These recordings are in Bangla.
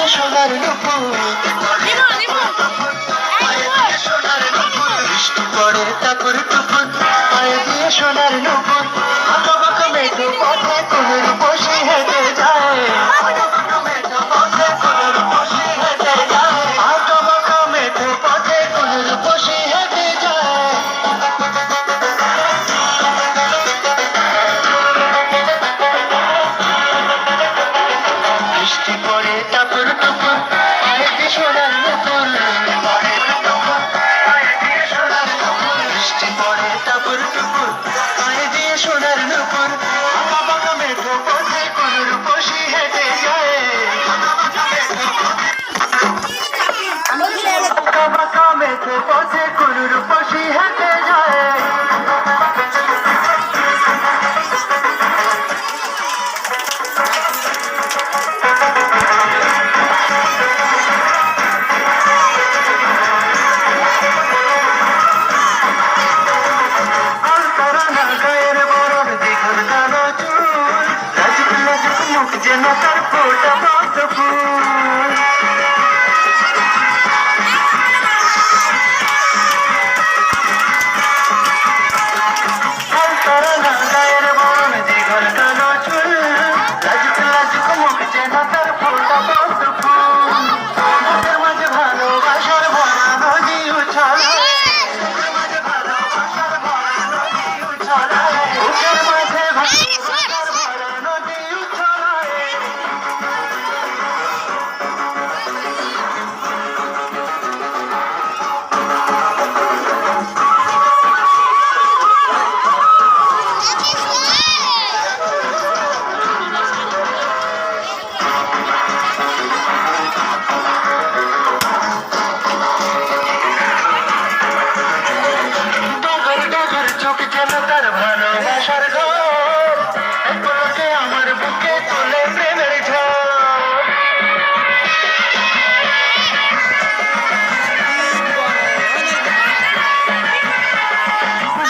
সোনার নুপুর বৃষ্টি পড়ে টাপুর টুপুর পায়ে দিয়ে সোনার নুপুর আঁকা বাঁকা মেঘে পথে কুনুর বসে হেঁটে যায় আঁকা বাঁকা মেঘে পথে কুনুর বসে হেঁটে যায় বৃষ্টি পড়ে টাপুর টুপুর পায়ে দিয়ে সোনার নুপুর বৃষ্টি পড়ে টাপুর টুপুর পায়ে দিয়ে সোনার নুপুর আঁকা বাঁকা মেঘে পথে কুনুর বসে হেঁটে যায় আঁকা বাঁকা মেঘে পথে কুনুর বসে হেঁটে যায় যেন তার ফোটা পদ্ম ফুল গায়ের বরণ দীঘল কালো চুল লাজুক লাজুক মুখ যেন তার ফোটা পদ্ম ফুল মুখের মাঝে ভালোবাসার ভরা নদী উছলায় মুখের মাঝে ভালোবাসার ভরা নদী উছলায় মুখের মাঝে ভালোবাসার ভরা নদী উছলায় ডগর ডগর চোখ যেন তার ভালোবাসার ঘর এক পলকে আমার বুকে তোলে প্রেমের ঝড়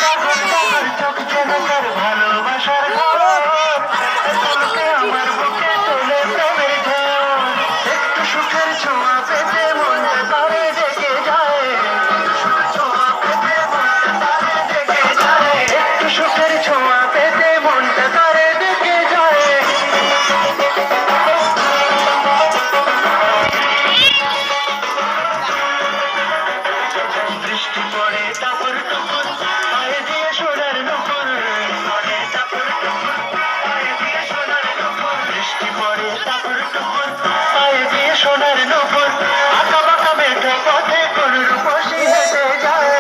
ডগর ডগর চোখ যেন তার ভালোবাসার ঘর এক পলকে আমার বুকে তোলে প্রেমের ঝড় একটু সুখের ছোঁয়া পেতে মনটা তারে ডেকে যায় ছোঁয়া পেতে মনটা তারে ডেকে যায় একটু সুখের ছোঁয়া পেতে মনটা তারে ডেকে যায় বৃষ্টি পড়ে টাপুর টুপুর পায়ে দিয়ে সোনার নুপুর পড়ে টাপুর টুপুর পায়ে দিয়ে সোনার নুপুর বৃষ্টি পড়ে টাপুর টুপুর পায়ে দিয়ে সোনার নুপুর আঁকা বাঁকা মেঘে পথে কুনুর বসে হেঁটে যায়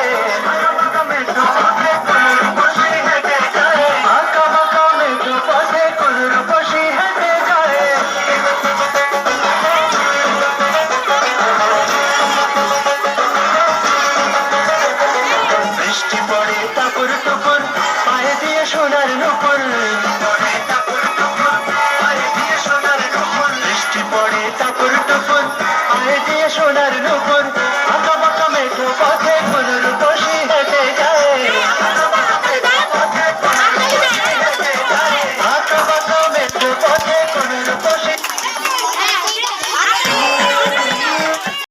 আঁকা বাঁকা মেঘে পথে কুনুর বসে হেঁটে যায় আঁকা বাঁকা মেঘে পথে কুনুর বসে হেঁটে যায় বৃষ্টি পড়ে টাপুর টুপুর পায়ে দিয়ে সোনার নুপুর পড়ে টাপুর টুপুর পায়ে দিয়ে সোনার নুপুর বৃষ্টি পড়ে টাপুর টুপুর পায়ে দিয়ে সোনার নুপুর আঁকা বাঁকা মেঘে পথে কুনুর বসে হেঁটে যায় আঁকা বাঁকা মেঘে পথে কুনুর বসে হেঁটে যায় আঁকা বাঁকা মেঘে পথে কুনুর